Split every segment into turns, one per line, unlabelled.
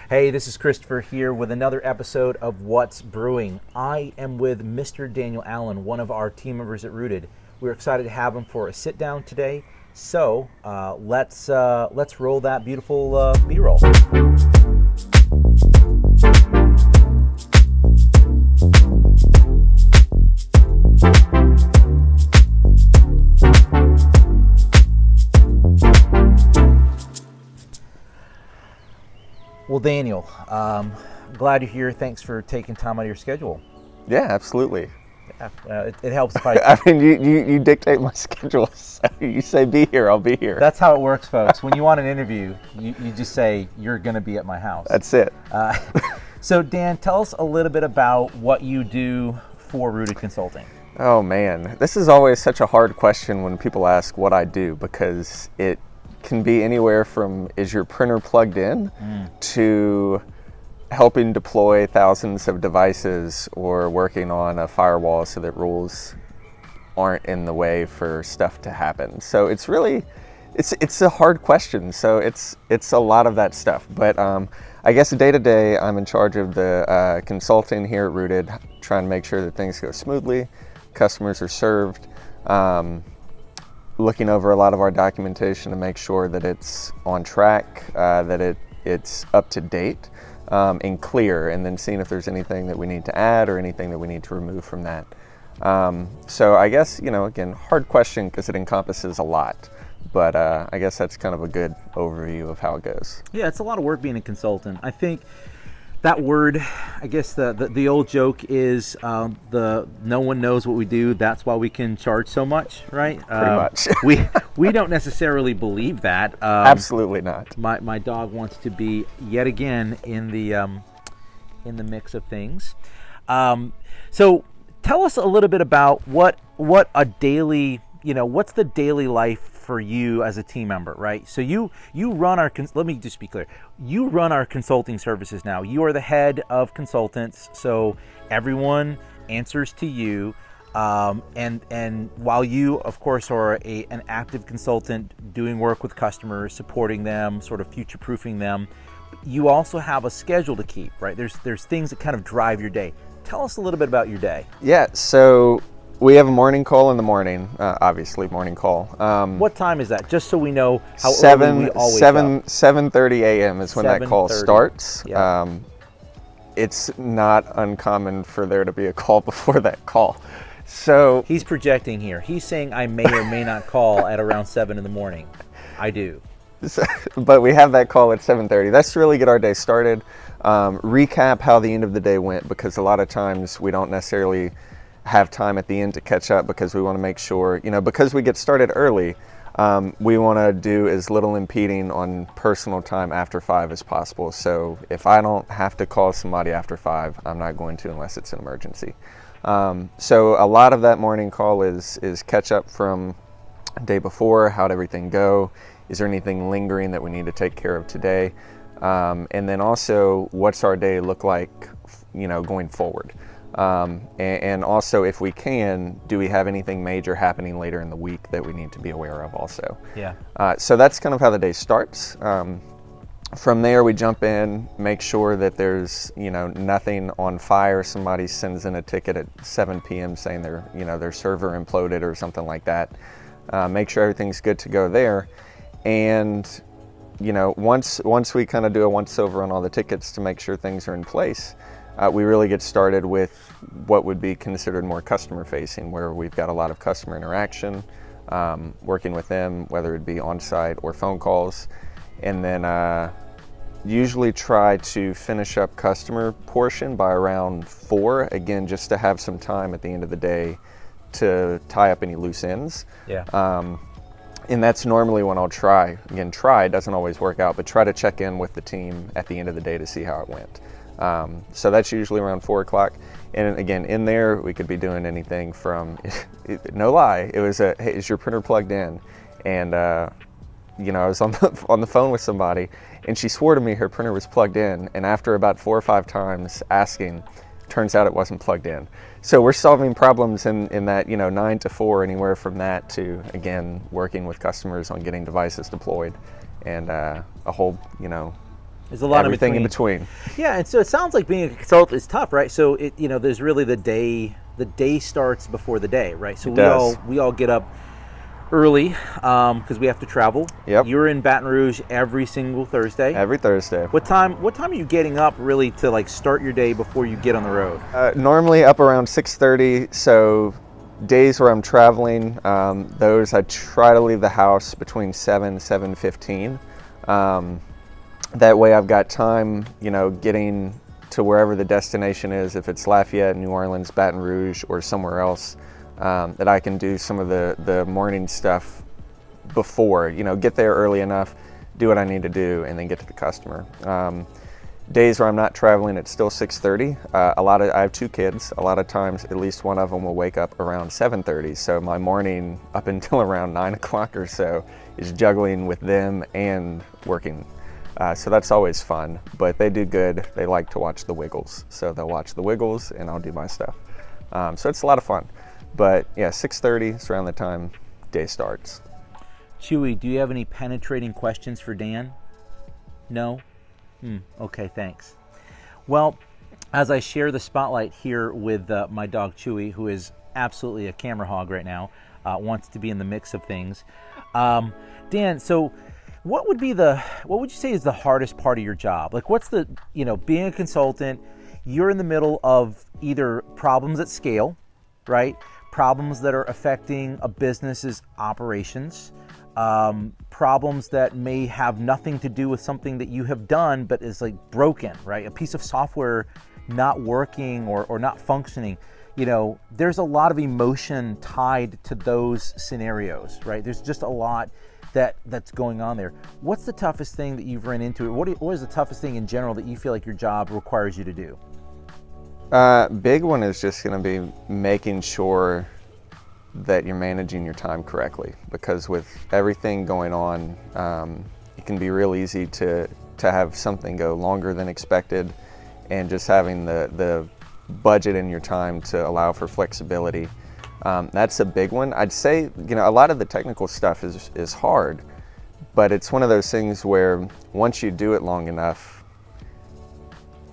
Hey, this is Christopher here with another episode of What's Brewing. I am with Mr. Daniel Allen, one of our team members at Rooted. We're excited to have him for a sit down today. So let's roll that beautiful B-roll. Well, Daniel, glad you're here. Thanks for taking time out of your schedule.
Yeah, absolutely.
It helps if
I mean, you dictate my schedule. So you say be here, I'll be here.
That's how it works, folks. When you want an interview, you just say you're going to be at my house.
That's it.
So, Dan, tell us a little bit about what you do for Rooted Consulting.
Oh, man. This is always such a hard question when people ask what I do, because it can be anywhere from is your printer plugged in to helping deploy thousands of devices or working on a firewall so that rules aren't in the way for stuff to happen. So it's really, it's a hard question. So it's a lot of that stuff. But I guess day to day, I'm in charge of the consulting here at Rooted, trying to make sure that things go smoothly, customers are served, looking over a lot of our documentation to make sure that it's on track, that it's up to date and clear, and then seeing if there's anything that we need to add or anything that we need to remove from that. So I guess, again, hard question because it encompasses a lot, but I guess that's kind of a good overview of how it goes.
Yeah, it's a lot of work being a consultant. I think that word, I guess the old joke is no one knows what we do. That's why we can charge so much, right?
Pretty much.
we don't necessarily believe that.
Absolutely not.
My dog wants to be yet again in the mix of things. So tell us a little bit about what a daily, what's the daily life for you as a team member, right? So you run let me just be clear. You run our consulting services now. You are the head of consultants, so everyone answers to you. And while you, of course, are an active consultant doing work with customers, supporting them, sort of future-proofing them, you also have a schedule to keep, right? There's things that kind of drive your day. Tell us a little bit about your day.
Yeah, so we have a morning call in the morning, obviously morning call.
What time is that? Just so we know how early we all wake up.
7:30 a.m. is when that call starts.
Yeah.
It's not uncommon for there to be a call before that call. So
he's projecting here. He's saying I may or may not call at around 7 in the morning. I do.
But we have that call at 7:30. That's to really get our day started. Recap how the end of the day went, because a lot of times we don't necessarily have time at the end to catch up, because we want to make sure, because we get started early, we want to do as little impeding on personal time after 5 as possible. So if I don't have to call somebody after 5, I'm not going to unless it's an emergency. So a lot of that morning call is catch up from the day before. How'd everything go? Is there anything lingering that we need to take care of today? And then also, what's our day look like, going forward? And also, if we can, do we have anything major happening later in the week that we need to be aware of also?
Yeah.
So that's kind of how the day starts. From there, we jump in, make sure that there's, nothing on fire. Somebody sends in a ticket at 7 p.m. saying their server imploded or something like that. Make sure everything's good to go there. And, once we kind of do a once-over on all the tickets to make sure things are in place, we really get started with what would be considered more customer-facing, where we've got a lot of customer interaction, working with them, whether it be on-site or phone calls, and then usually try to finish up customer portion by around 4, again, just to have some time at the end of the day to tie up any loose ends.
Yeah.
And that's normally when I'll try, it doesn't always work out, but try to check in with the team at the end of the day to see how it went. So that's usually around 4 o'clock. And again, in there, we could be doing anything from, no lie, it was hey, is your printer plugged in? And, I was on the phone with somebody, and she swore to me her printer was plugged in. And after about 4 or 5 times asking, turns out it wasn't plugged in. So we're solving problems in that, 9 to 4, anywhere from that to, again, working with customers on getting devices deployed, and a whole,
There's a lot
everything in between.
Yeah, and so it sounds like being a consultant is tough, right? So it, there's really the day. The day starts before the day, right? So we all get up early because we have to travel.
Yep.
You're in Baton Rouge every single Thursday.
Every Thursday.
What time are you getting up really to like start your day before you get on the road?
Normally up around 6:30. So days where I'm traveling, those I try to leave the house between 7:15. That way I've got time, getting to wherever the destination is, if it's Lafayette, New Orleans, Baton Rouge, or somewhere else, that I can do some of the morning stuff before, get there early enough, do what I need to do, and then get to the customer. Days where I'm not traveling, it's still 6:30. I have 2 kids. A lot of times, at least one of them will wake up around 7:30. So my morning up until around 9 o'clock or so is juggling with them and working. So that's always fun, but they do good. They like to watch the Wiggles. So they'll watch the Wiggles and I'll do my stuff. So it's a lot of fun. But yeah, 6:30 is around the time day starts.
Chewy, do you have any penetrating questions for Dan? No? Okay, thanks. Well, as I share the spotlight here with my dog Chewy, who is absolutely a camera hog right now, wants to be in the mix of things. Dan, so what would you say is the hardest part of your job? Like what's being a consultant, you're in the middle of either problems at scale, right? Problems that are affecting a business's operations, problems that may have nothing to do with something that you have done, but is like broken, right? A piece of software not working or not functioning. There's a lot of emotion tied to those scenarios, right? There's just a lot that's going on there. What's the toughest thing that you've run into? What is the toughest thing in general that you feel like your job requires you to do?
Big one is just going to be making sure that you're managing your time correctly, because with everything going on, it can be real easy to have something go longer than expected, and just having the budget in your time to allow for flexibility. That's a big one. I'd say, a lot of the technical stuff is hard, but it's one of those things where once you do it long enough,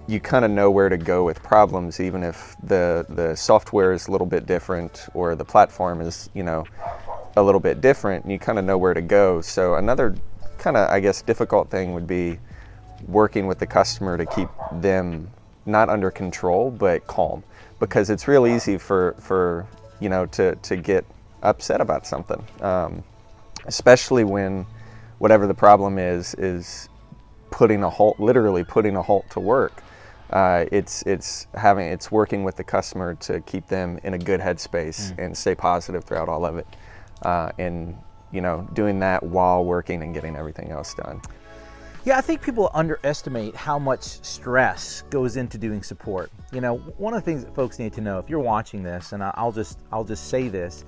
you kind of know where to go with problems, even if the software is a little bit different or the platform is, a little bit different, and you kind of know where to go. So another kind of, I guess, difficult thing would be working with the customer to keep them not under control, but calm, because it's real easy for to get upset about something, especially when whatever the problem is literally putting a halt to work. It's working with the customer to keep them in a good headspace and stay positive throughout all of it, and doing that while working and getting everything else done.
Yeah, I think people underestimate how much stress goes into doing support. One of the things that folks need to know, if you're watching this, and I'll just say this,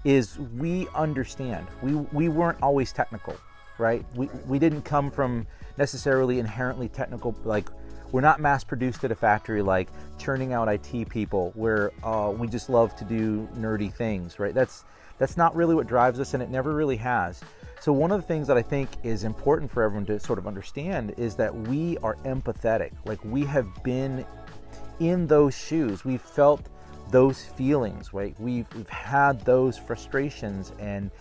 is we understand. We weren't always technical, right? We didn't come from necessarily inherently technical, like we're not mass produced at a factory like churning out IT people where we just love to do nerdy things, right? That's not really what drives us, and it never really has. So one of the things that I think is important for everyone to sort of understand is that we are empathetic. Like we have been in those shoes. We've felt those feelings, right? We've had those frustrations and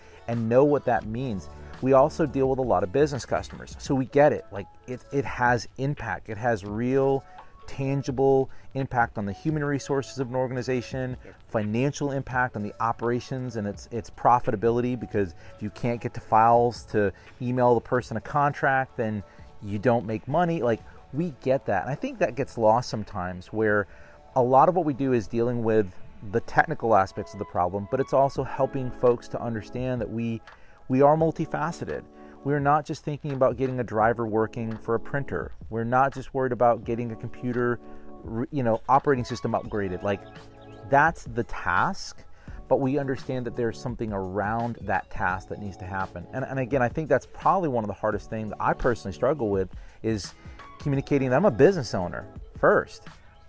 know what that means. We also deal with a lot of business customers. So we get it. Like it has impact. It has real tangible impact on the human resources of an organization, financial impact on the operations and its profitability, because if you can't get to files to email the person a contract, then you don't make money. Like we get that. And I think that gets lost sometimes, where a lot of what we do is dealing with the technical aspects of the problem, but it's also helping folks to understand that we are multifaceted. We're not just thinking about getting a driver working for a printer. We're not just worried about getting a computer, operating system upgraded. Like that's the task, but we understand that there's something around that task that needs to happen. And again, I think that's probably one of the hardest things that I personally struggle with is communicating that I'm a business owner first.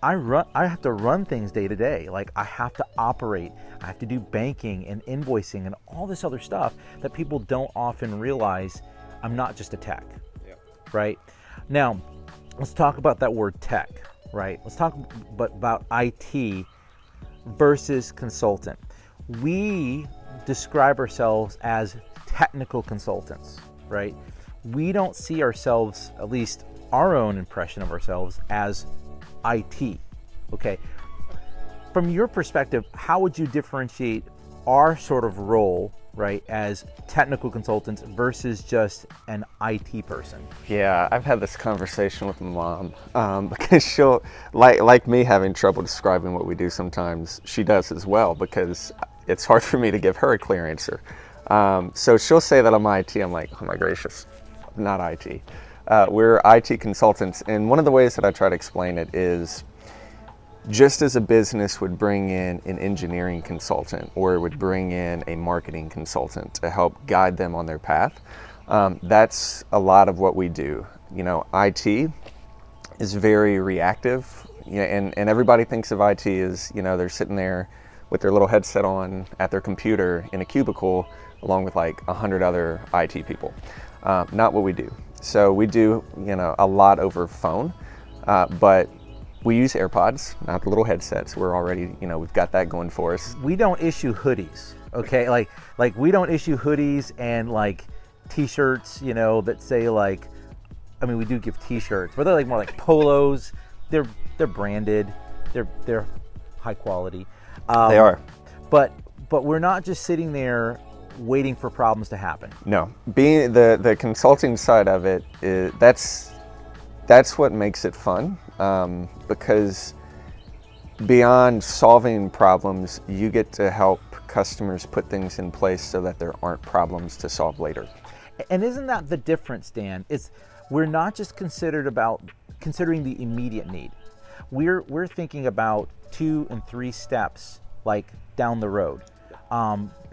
I have to run things day to day. Like I have to operate, I have to do banking and invoicing and all this other stuff that people don't often realize. I'm not just a tech, right? Now, let's talk about that word tech, right? Let's talk about IT versus consultant. We describe ourselves as technical consultants, right? We don't see ourselves, at least our own impression of ourselves, as IT. Okay. From your perspective, how would you differentiate our sort of role, right, as technical consultants versus just an IT person?
Yeah, I've had this conversation with my mom because she'll, like me having trouble describing what we do sometimes, she does as well because it's hard for me to give her a clear answer. So she'll say that I'm IT. I'm like, oh my gracious, not IT. We're IT consultants, and one of the ways that I try to explain it is just as a business would bring in an engineering consultant or it would bring in a marketing consultant to help guide them on their path, that's a lot of what we do. You know, IT is very reactive, and everybody thinks of IT as, you know, they're sitting there with their little headset on at their computer in a cubicle along with like 100 other IT people. Not what we do. So we do, you know, a lot over phone, but we use AirPods, not the little headsets. We're already, you know, we've got that going for us.
We don't issue hoodies, okay? Like we don't issue hoodies and like t-shirts, you know, that say like, I mean, we do give t-shirts, but they're like more like polos. They're branded. They're high quality.
They are.
But we're not just sitting there waiting for problems to happen.
No, being the consulting side of it, that's what makes it fun, because beyond solving problems, you get to help customers put things in place so that there aren't problems to solve later.
And isn't that the difference, Dan? We're not just considering the immediate need. We're thinking about 2 and 3 steps like down the road.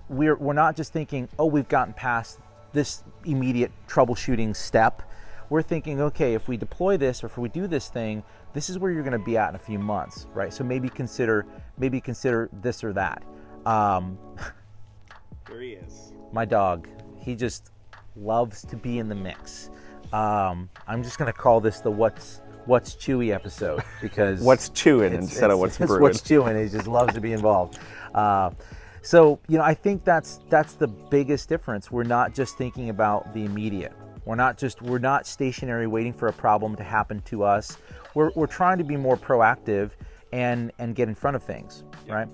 We're not just thinking, oh, we've gotten past this immediate troubleshooting step. We're thinking, okay, if we deploy this or if we do this thing, this is where you're going to be at in a few months, right? So maybe consider this or that.
There he is.
My dog, he just loves to be in the mix. I'm just going to call this the What's Chewy episode because
what's chewing instead of what's brewing.
What's chewing. He just loves to be involved. So, you know, I think that's the biggest difference. We're not just thinking about the immediate. We're not stationary waiting for a problem to happen to us. We're trying to be more proactive and get in front of things, right?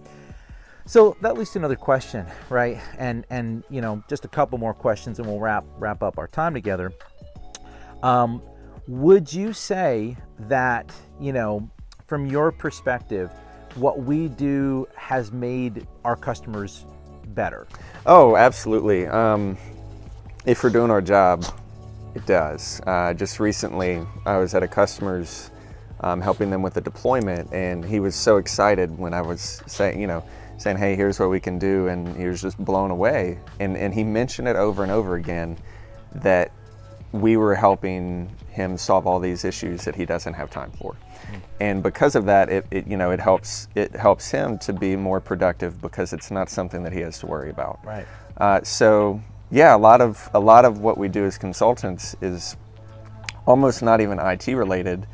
So that leads to another question, right? And you know, just a couple more questions and we'll wrap up our time together. Would you say that, you know, from your perspective, what we do has made our customers better?
Oh, absolutely. If we're doing our job, it does. Just recently, I was at a customer's helping them with a deployment, and he was so excited when I was saying, hey, here's what we can do, and he was just blown away. And he mentioned it over and over again that we were helping him solve all these issues that he doesn't have time for. And because of that, it helps him to be more productive because it's not something that he has to worry about.
Right.
So yeah, a lot of what we do as consultants is almost not even IT related.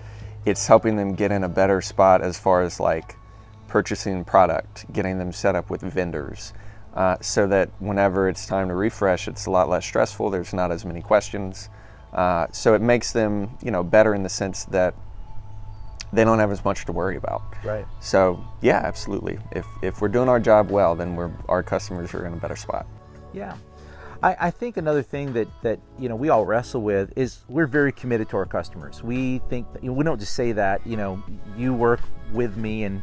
It's helping them get in a better spot as far as like purchasing product, getting them set up with vendors, so that whenever it's time to refresh, it's a lot less stressful. There's not as many questions. So it makes them, better in the sense that they don't have as much to worry about.
Right.
So yeah, absolutely. If we're doing our job well, then our customers are in a better spot.
Yeah. I think another thing that we all wrestle with is we're very committed to our customers. We think that, we don't just say that, you work with me and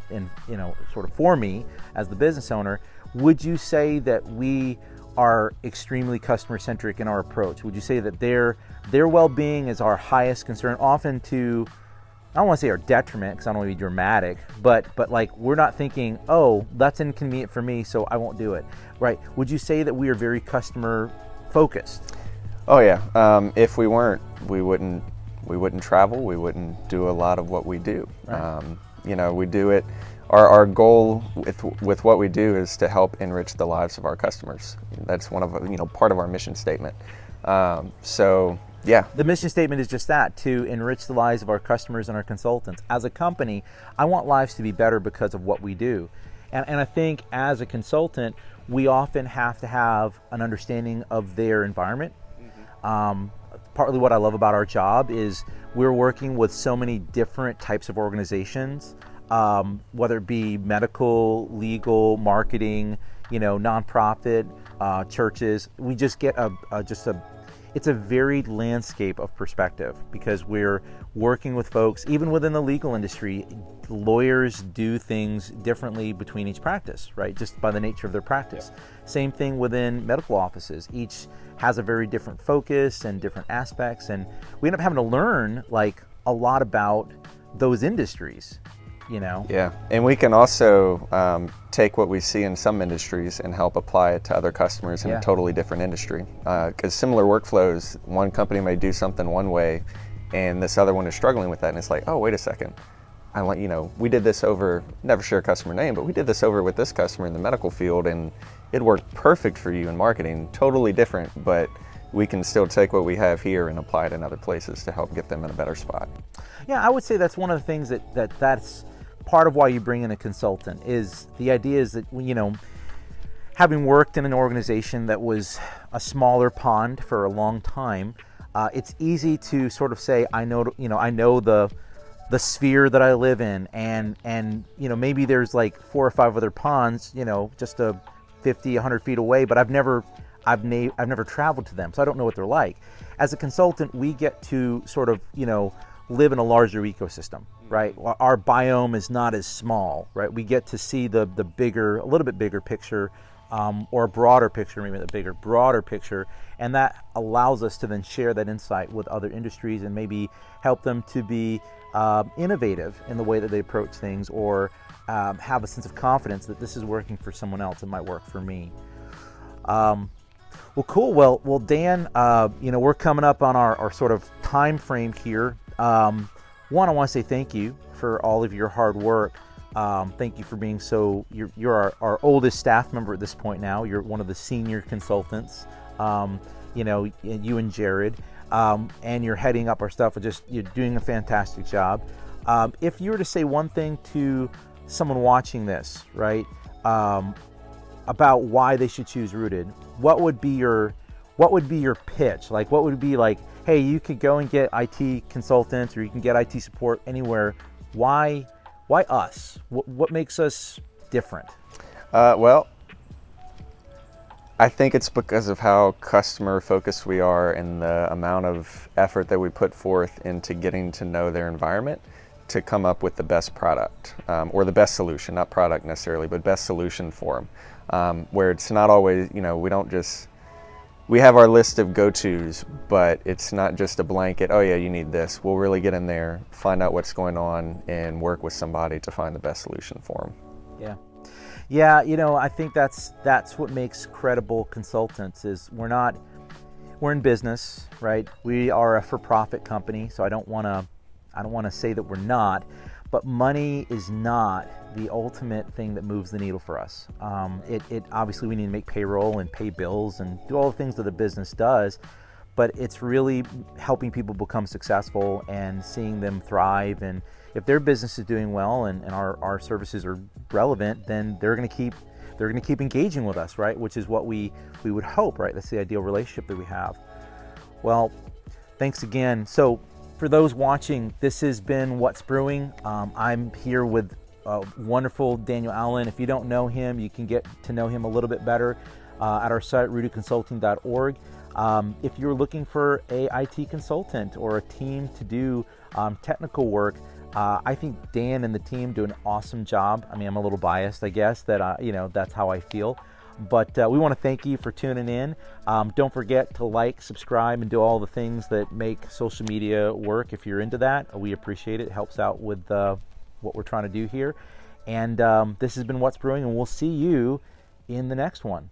sort of for me as the business owner. Would you say that we are extremely customer centric in our approach? Would you say that their well-being is our highest concern, often to, I don't want to say our detriment because I don't want to be dramatic, but like we're not thinking, oh, that's inconvenient for me, so I won't do it, right? Would you say that we are very customer focused?
Oh yeah. If we weren't, we wouldn't travel. We wouldn't do a lot of what we do. Right. We do it. Our goal with what we do is to help enrich the lives of our customers. That's one of part of our mission statement. So Yeah.
The mission statement is just that, to enrich the lives of our customers and our consultants. As a company, I want lives to be better because of what we do. And I think as a consultant, we often have to have an understanding of their environment. Partly what I love about our job is we're working with so many different types of organizations, whether it be medical, legal, marketing, nonprofit, churches. We just get it's a varied landscape of perspective because we're working with folks, even within the legal industry. Lawyers do things differently between each practice, right? Just by the nature of their practice. Same thing within medical offices. Each has a very different focus and different aspects, and we end up having to learn a lot about those industries.
Yeah, and we can also take what we see in some industries and help apply it to other customers in a totally different industry. Because similar workflows, one company may do something one way, and this other one is struggling with that, and it's like, oh, wait a second. We did this over, never share a customer name, but we did this over with this customer in the medical field, and it worked perfect for you in marketing, totally different, but we can still take what we have here and apply it in other places to help get them in a better spot.
Yeah, I would say that's one of the things that's part of why you bring in a consultant. Is the idea is that, having worked in an organization that was a smaller pond for a long time, it's easy to sort of say, I know the sphere that I live in, and maybe there's 4 or 5 other ponds, just 50, 100 feet away, but I've never traveled to them, so I don't know what they're like. As a consultant, we get to sort of, live in a larger ecosystem, right? Our biome is not as small, right? We get to see the bigger, a little bit bigger picture, or a broader picture, maybe broader picture, and that allows us to then share that insight with other industries and maybe help them to be innovative in the way that they approach things, or have a sense of confidence that this is working for someone else, it might work for me. Well, cool. Well, Dan, we're coming up on our sort of time frame here. One, I want to say thank you for all of your hard work. Thank you for being you're our oldest staff member at this point now. You're one of the senior consultants, you and Jared, and you're heading up our stuff. You're doing a fantastic job. If you were to say one thing to someone watching this, right, about why they should choose Rooted, what would be your pitch? What would be hey, you could go and get IT consultants, or you can get IT support anywhere. Why us? What makes us different?
Well, I think it's because of how customer focused we are and the amount of effort that we put forth into getting to know their environment to come up with the best product, or the best solution, not product necessarily, but best solution for them. Where it's not always, we have our list of go-tos, but it's not just a blanket, oh yeah, you need this. We'll really get in there, find out what's going on, and work with somebody to find the best solution for them.
Yeah, I think that's what makes credible consultants. Is we're in business, right? We are a for-profit company, so I don't want to say that we're not, but money is not the ultimate thing that moves the needle for us. It obviously, we need to make payroll and pay bills and do all the things that a business does, but it's really helping people become successful and seeing them thrive. And if their business is doing well and our services are relevant, then they're going to keep engaging with us, right? Which is what we would hope, right? That's the ideal relationship that we have. Well, thanks again. So for those watching, this has been What's Brewing. I'm here with wonderful Daniel Allen. If you don't know him, you can get to know him a little bit better at our site, rootedconsulting.org. If you're looking for a IT consultant or a team to do technical work, I think Dan and the team do an awesome job. I mean, I'm a little biased, I guess, that that's how I feel. But we want to thank you for tuning in. Don't forget to like, subscribe, and do all the things that make social media work. If you're into that, we appreciate it. It helps out with what we're trying to do here. And this has been What's Brewing, and we'll see you in the next one.